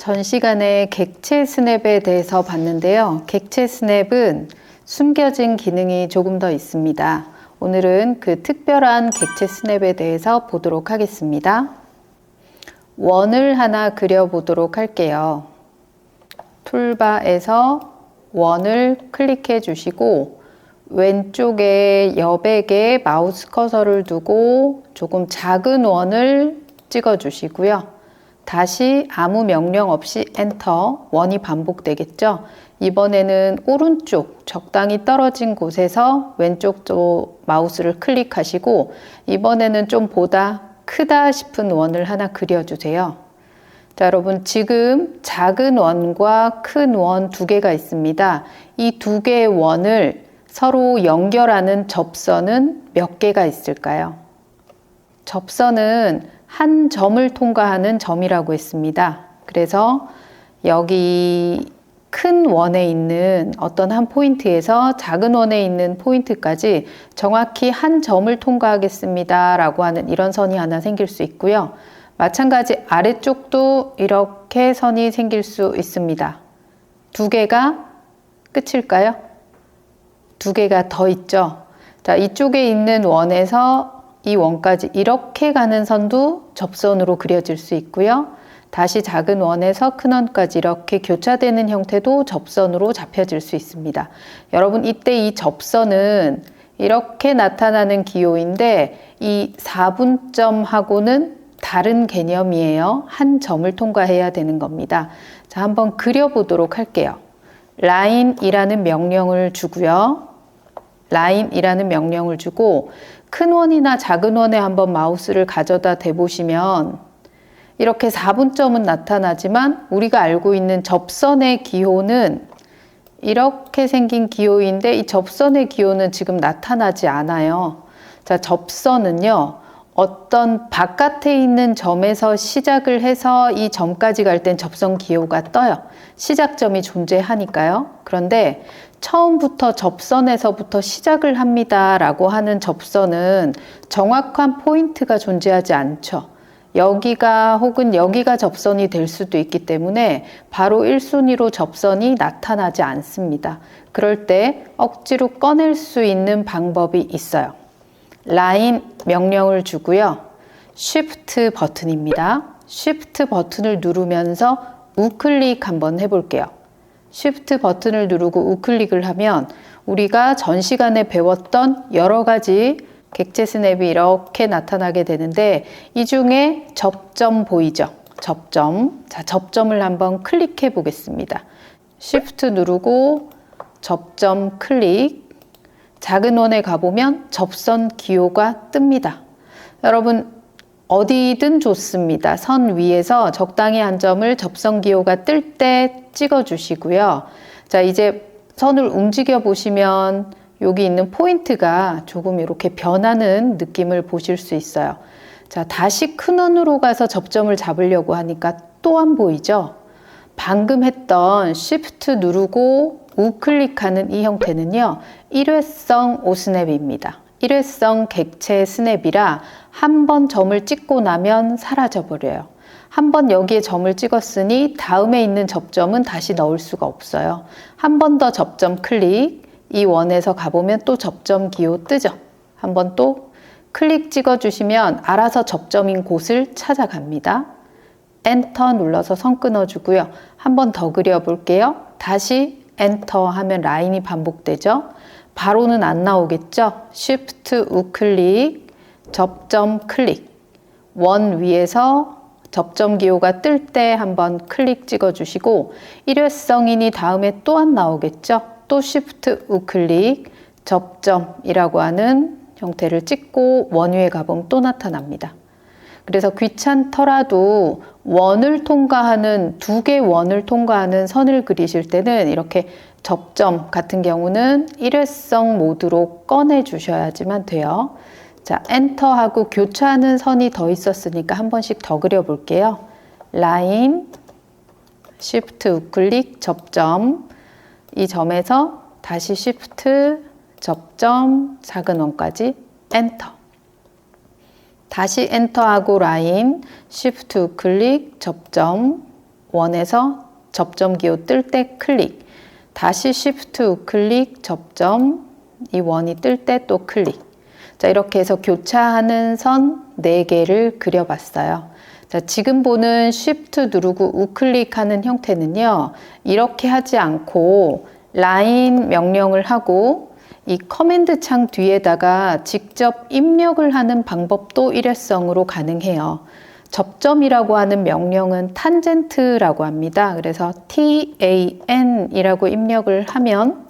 전 시간에 객체 스냅에 대해서 봤는데요. 객체 스냅은 숨겨진 기능이 조금 더 있습니다. 오늘은 그 특별한 객체 스냅에 대해서 보도록 하겠습니다. 원을 하나 그려보도록 할게요. 툴바에서 원을 클릭해 주시고 왼쪽에 여백에 마우스 커서를 두고 조금 작은 원을 찍어 주시고요. 다시 아무 명령 없이 엔터, 원이 반복되겠죠? 이번에는 오른쪽 적당히 떨어진 곳에서 왼쪽 마우스를 클릭하시고 이번에는 좀 보다 크다 싶은 원을 하나 그려주세요. 자, 여러분 지금 작은 원과 큰 원 두 개가 있습니다. 이 두 개의 원을 서로 연결하는 접선은 몇 개가 있을까요? 접선은 한 점을 통과하는 점이라고 했습니다. 그래서 여기 큰 원에 있는 어떤 한 포인트에서 작은 원에 있는 포인트까지 정확히 한 점을 통과하겠습니다 라고 하는 이런 선이 하나 생길 수 있고요. 마찬가지 아래쪽도 이렇게 선이 생길 수 있습니다. 두 개가 끝일까요? 두 개가 더 있죠. 자, 이쪽에 있는 원에서 이 원까지 이렇게 가는 선도 접선으로 그려질 수 있고요. 다시 작은 원에서 큰 원까지 이렇게 교차되는 형태도 접선으로 잡혀질 수 있습니다. 여러분 이때 이 접선은 이렇게 나타나는 기호인데 이 4분점하고는 다른 개념이에요. 한 점을 통과해야 되는 겁니다. 자, 한번 그려보도록 할게요. 라인이라는 명령을 주고요. 라인이라는 명령을 주고 큰 원이나 작은 원에 한번 마우스를 가져다 대보시면 이렇게 4분점은 나타나지만 우리가 알고 있는 접선의 기호는 이렇게 생긴 기호인데 이 접선의 기호는 지금 나타나지 않아요. 자, 접선은요. 어떤 바깥에 있는 점에서 시작을 해서 이 점까지 갈 땐 접선 기호가 떠요. 시작점이 존재하니까요. 그런데 처음부터 접선에서부터 시작을 합니다 라고 하는 접선은 정확한 포인트가 존재하지 않죠. 여기가 혹은 여기가 접선이 될 수도 있기 때문에 바로 1순위로 접선이 나타나지 않습니다. 그럴 때 억지로 꺼낼 수 있는 방법이 있어요. 라인 명령을 주고요. Shift 버튼입니다. Shift 버튼을 누르면서 우클릭 한번 해볼게요. Shift 버튼을 누르고 우클릭을 하면 우리가 전 시간에 배웠던 여러 가지 객체 스냅이 이렇게 나타나게 되는데 이 중에 접점 보이죠? 접점. 자, 접점을 한번 클릭해 보겠습니다. Shift 누르고 접점 클릭. 작은 원에 가보면 접선 기호가 뜹니다. 여러분 어디든 좋습니다. 선 위에서 적당히 한 점을 접선 기호가 뜰 때 찍어 주시고요. 자, 이제 선을 움직여 보시면 여기 있는 포인트가 조금 이렇게 변하는 느낌을 보실 수 있어요. 자, 다시 큰 원으로 가서 접점을 잡으려고 하니까 또 안 보이죠? 방금 했던 Shift 누르고 우클릭하는 이 형태는요. 일회성 오스냅입니다. 일회성 객체 스냅이라 한 번 점을 찍고 나면 사라져 버려요. 한 번 여기에 점을 찍었으니 다음에 있는 접점은 다시 넣을 수가 없어요. 한 번 더 접점 클릭, 이 원에서 가보면 또 접점 기호 뜨죠. 한 번 또 클릭 찍어주시면 알아서 접점인 곳을 찾아갑니다. 엔터 눌러서 선 끊어주고요. 한 번 더 그려볼게요. 다시 엔터 하면 라인이 반복되죠. 바로는 안 나오겠죠. Shift 우클릭, 접점 클릭. 원 위에서 접점 기호가 뜰 때 한번 클릭 찍어주시고 일회성이니 다음에 또 안 나오겠죠. 또 Shift 우클릭, 접점이라고 하는 형태를 찍고 원 위에 가보면 또 나타납니다. 그래서 귀찮더라도 원을 통과하는 두 개 원을 통과하는 선을 그리실 때는 이렇게 접점 같은 경우는 일회성 모드로 꺼내 주셔야지만 돼요. 자, 엔터하고 교차하는 선이 더 있었으니까 한 번씩 더 그려볼게요. 라인, Shift 우클릭, 접점. 이 점에서 다시 Shift, 접점, 작은 원까지 엔터. 다시 엔터하고 라인, Shift 우클릭, 접점, 원에서 접점 기호 뜰 때 클릭, 다시 Shift 우클릭, 접점, 이 원이 뜰 때 또 클릭. 자, 이렇게 해서 교차하는 선 4개를 그려봤어요. 자, 지금 보는 Shift 누르고 우클릭하는 형태는요, 이렇게 하지 않고 라인 명령을 하고 이 커맨드 창 뒤에다가 직접 입력을 하는 방법도 일회성으로 가능해요. 접점이라고 하는 명령은 탄젠트라고 합니다. 그래서 TAN이라고 입력을 하면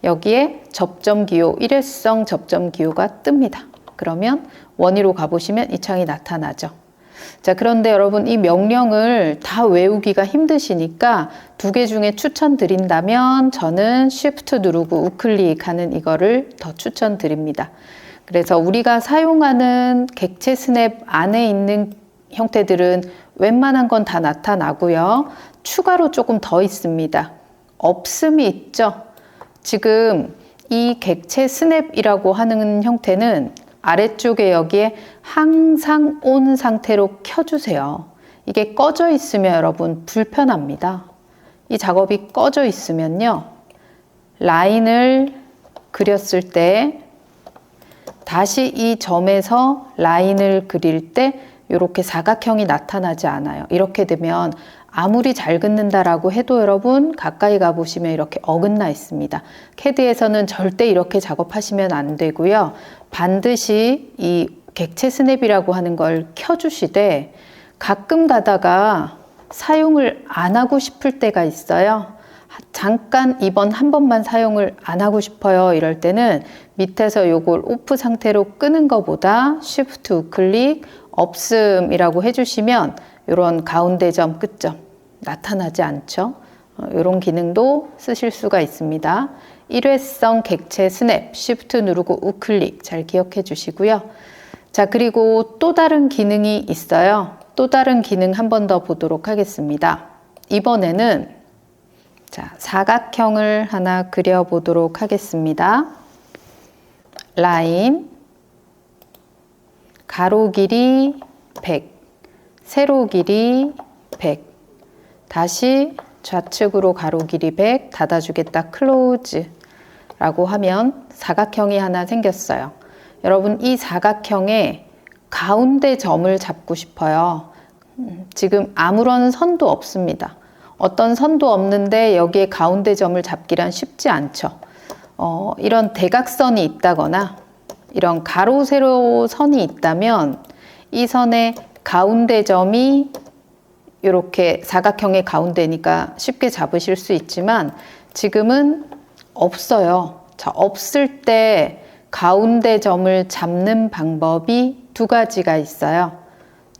여기에 접점 기호, 일회성 접점 기호가 뜹니다. 그러면 원위로 가보시면 이 창이 나타나죠. 자, 그런데 여러분 이 명령을 다 외우기가 힘드시니까 2개 중에 추천드린다면 저는 Shift 누르고 우클릭하는 이거를 더 추천드립니다. 그래서 우리가 사용하는 객체 스냅 안에 있는 형태들은 웬만한 건 다 나타나고요. 추가로 조금 더 있습니다. 없음이 있죠. 지금 이 객체 스냅이라고 하는 형태는 아래쪽에 여기에 항상 온 상태로 켜주세요. 이게 꺼져 있으면 여러분 불편합니다. 이 작업이 꺼져 있으면요, 라인을 그렸을 때 다시 이 점에서 라인을 그릴 때 이렇게 사각형이 나타나지 않아요. 이렇게 되면 아무리 잘 긋는다라고 해도 여러분 가까이 가보시면 이렇게 어긋나 있습니다. 캐드에서는 절대 이렇게 작업하시면 안 되고요. 반드시 이 객체 스냅이라고 하는 걸 켜주시되, 가끔 가다가 사용을 안 하고 싶을 때가 있어요. 잠깐 이번 한 번만 사용을 안 하고 싶어요. 이럴 때는 밑에서 요걸 오프 상태로 끄는 것보다 Shift 우클릭, 없음이라고 해주시면 이런 가운데 점, 끝점 나타나지 않죠. 이런 기능도 쓰실 수가 있습니다. 일회성 객체 스냅, Shift 누르고 우클릭 잘 기억해 주시고요. 자, 그리고 또 다른 기능이 있어요. 또 다른 기능 한 번 더 보도록 하겠습니다. 이번에는 자, 사각형을 하나 그려보도록 하겠습니다. 라인, 가로 길이 100, 세로 길이 100, 다시 좌측으로 가로 길이 100, 닫아주겠다, 클로즈 라고 하면 사각형이 하나 생겼어요. 여러분 이 사각형의 가운데 점을 잡고 싶어요. 지금 아무런 선도 없습니다. 어떤 선도 없는데 여기에 가운데 점을 잡기란 쉽지 않죠. 이런 대각선이 있다거나 이런 가로 세로 선이 있다면 이 선의 가운데 점이 이렇게 사각형의 가운데니까 쉽게 잡으실 수 있지만 지금은 없어요. 자, 없을 때 가운데 점을 잡는 방법이 2가지가 있어요.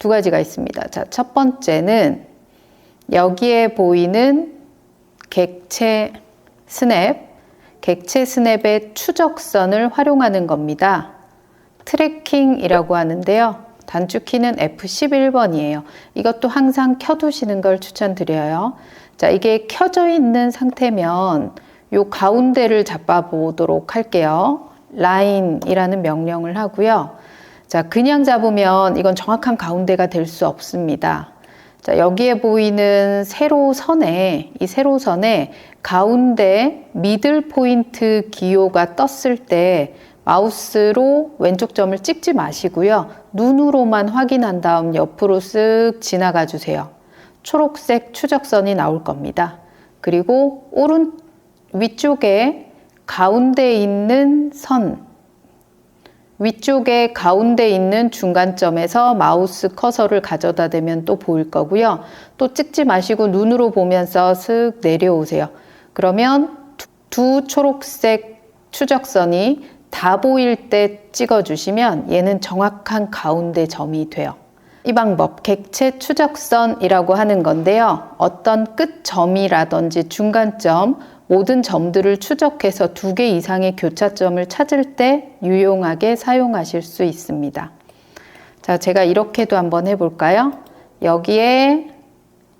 2가지가 있습니다. 자, 첫 번째는 여기에 보이는 객체 스냅의 추적선을 활용하는 겁니다. 트래킹이라고 하는데요. 단축키는 F11번이에요. 이것도 항상 켜두시는 걸 추천드려요. 자, 이게 켜져 있는 상태면 요 가운데를 잡아보도록 할게요. 라인이라는 명령을 하고요. 자, 그냥 잡으면 이건 정확한 가운데가 될 수 없습니다. 자, 여기에 보이는 세로선에, 이 세로선에 가운데 미들 포인트 기호가 떴을 때 마우스로 왼쪽 점을 찍지 마시고요. 눈으로만 확인한 다음 옆으로 쓱 지나가 주세요. 초록색 추적선이 나올 겁니다. 그리고 위쪽에 가운데 있는 선, 위쪽에 가운데 있는 중간점에서 마우스 커서를 가져다 대면 또 보일 거고요. 또 찍지 마시고 눈으로 보면서 슥 내려오세요. 그러면 두 초록색 추적선이 다 보일 때 찍어주시면 얘는 정확한 가운데 점이 돼요. 이 방법, 객체 추적선이라고 하는 건데요. 어떤 끝점이라든지 중간점, 모든 점들을 추적해서 2개 이상의 교차점을 찾을 때 유용하게 사용하실 수 있습니다. 자, 제가 이렇게도 한번 해볼까요? 여기에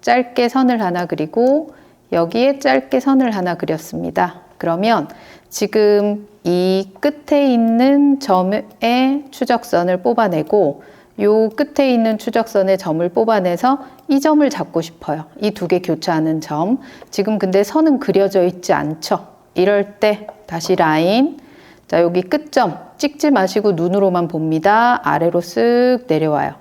짧게 선을 하나 그리고 여기에 짧게 선을 하나 그렸습니다. 그러면 지금 이 끝에 있는 점의 추적선을 뽑아내고 요 끝에 있는 추적선의 점을 뽑아내서 이 점을 잡고 싶어요. 이 두 개 교차하는 점. 지금 근데 선은 그려져 있지 않죠. 이럴 때 다시 라인. 자, 여기 끝점 찍지 마시고 눈으로만 봅니다. 아래로 쓱 내려와요.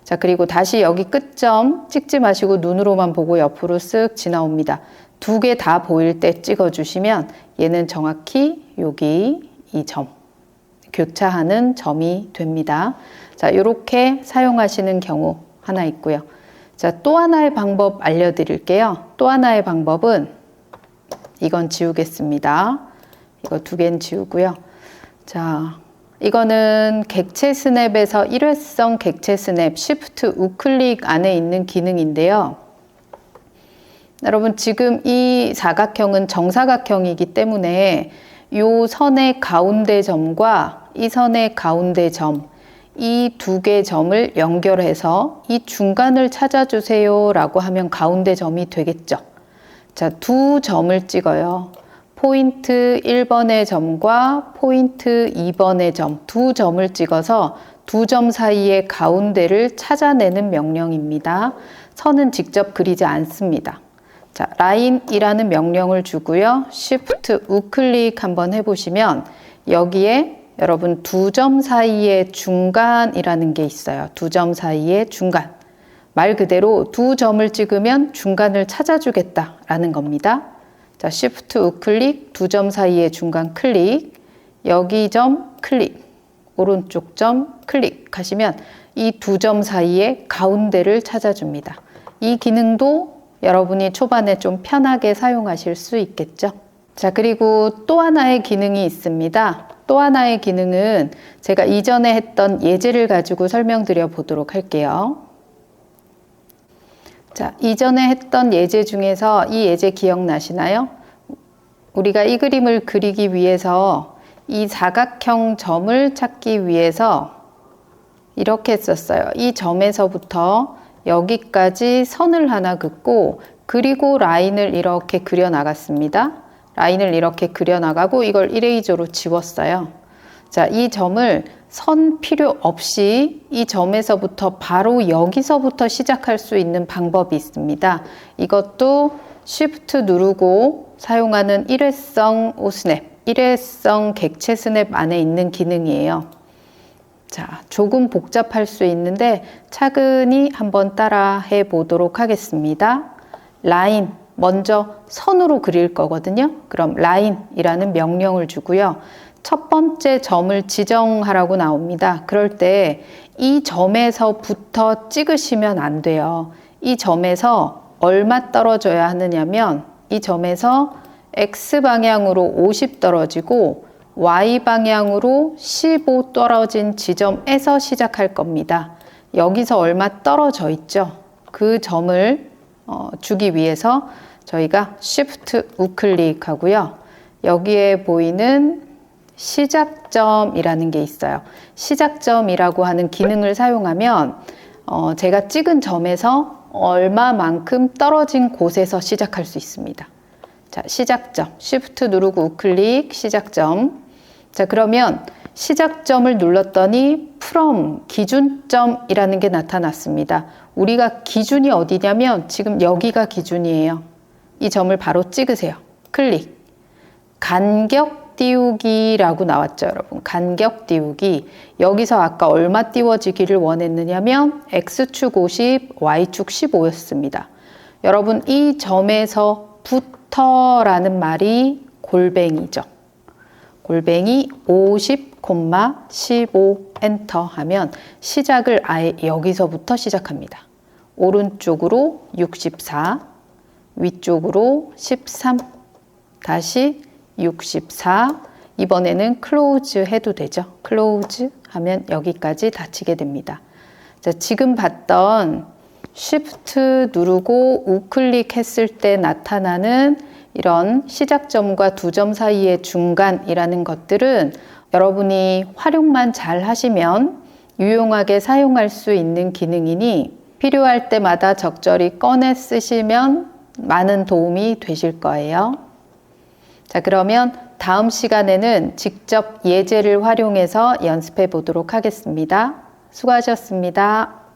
자, 그리고 다시 여기 끝점 찍지 마시고 눈으로만 보고 옆으로 쓱 지나옵니다. 두 개 다 보일 때 찍어주시면 얘는 정확히 여기 이 점, 교차하는 점이 됩니다. 자, 이렇게 사용하시는 경우 하나 있고요. 자, 또 하나의 방법 알려드릴게요. 또 하나의 방법은 이건 지우겠습니다. 이거 두 개는 지우고요. 자, 이거는 객체 스냅에서 일회성 객체 스냅 Shift 우클릭 안에 있는 기능인데요. 여러분 지금 이 사각형은 정사각형이기 때문에 이 선의 가운데 점과 이 선의 가운데 점, 이 두 개 점을 연결해서 이 중간을 찾아주세요 라고 하면 가운데 점이 되겠죠. 자, 두 점을 찍어요. 포인트 1번의 점과 포인트 2번의 점, 두 점을 찍어서 두 점 사이의 가운데를 찾아내는 명령입니다. 선은 직접 그리지 않습니다. 자, 라인이라는 명령을 주고요. Shift 우클릭 한번 해보시면 여기에 여러분 두 점 사이의 중간이라는 게 있어요. 두 점 사이의 중간. 말 그대로 두 점을 찍으면 중간을 찾아주겠다라는 겁니다. 자, Shift 우클릭, 두 점 사이의 중간 클릭, 여기 점 클릭, 오른쪽 점 클릭 하시면 이 두 점 사이의 가운데를 찾아줍니다. 이 기능도 여러분이 초반에 좀 편하게 사용하실 수 있겠죠. 자, 그리고 또 하나의 기능이 있습니다. 또 하나의 기능은 제가 이전에 했던 예제를 가지고 설명드려 보도록 할게요. 자, 이전에 했던 예제 중에서 이 예제 기억나시나요? 우리가 이 그림을 그리기 위해서 이 사각형 점을 찾기 위해서 이렇게 했었어요. 이 점에서부터 여기까지 선을 하나 긋고 그리고 라인을 이렇게 그려 나갔습니다. 라인을 이렇게 그려 나가고 이걸 이레이저로 지웠어요. 자, 이 점을 선 필요 없이 이 점에서부터 바로 여기서부터 시작할 수 있는 방법이 있습니다. 이것도 Shift 누르고 사용하는 일회성 오스냅, 일회성 객체 스냅 안에 있는 기능이에요. 자, 조금 복잡할 수 있는데 차근히 한번 따라 해 보도록 하겠습니다. 라인, 먼저 선으로 그릴 거거든요. 그럼 라인이라는 명령을 주고요. 첫 번째 점을 지정하라고 나옵니다. 그럴 때 이 점에서부터 찍으시면 안 돼요. 이 점에서 얼마 떨어져야 하느냐면 이 점에서 X방향으로 50 떨어지고 Y방향으로 15 떨어진 지점에서 시작할 겁니다. 여기서 얼마 떨어져 있죠? 그 점을 주기 위해서 저희가 Shift 우클릭 하고요. 여기에 보이는 시작점이라는 게 있어요. 시작점이라고 하는 기능을 사용하면 제가 찍은 점에서 얼마만큼 떨어진 곳에서 시작할 수 있습니다. 자, 시작점. Shift 누르고 우클릭, 시작점. 자, 그러면 시작점을 눌렀더니 from, 기준점이라는 게 나타났습니다. 우리가 기준이 어디냐면 지금 여기가 기준이에요. 이 점을 바로 찍으세요. 클릭. 간격 띄우기라고 나왔죠, 여러분. 간격 띄우기. 여기서 아까 얼마 띄워지기를 원했느냐면 X축 50, Y축 15였습니다. 여러분, 이 점에서부터라는 말이 골뱅이죠. 골뱅이 50, 15 엔터 하면 시작을 아예 여기서부터 시작합니다. 오른쪽으로 64, 위쪽으로 13, 다시 64, 이번에는 클로즈 해도 되죠. 클로즈 하면 여기까지 닫히게 됩니다. 자, 지금 봤던 Shift 누르고 우클릭 했을 때 나타나는 이런 시작점과 두 점 사이의 중간이라는 것들은 여러분이 활용만 잘 하시면 유용하게 사용할 수 있는 기능이니 필요할 때마다 적절히 꺼내 쓰시면 많은 도움이 되실 거예요. 자, 그러면 다음 시간에는 직접 예제를 활용해서 연습해 보도록 하겠습니다. 수고하셨습니다.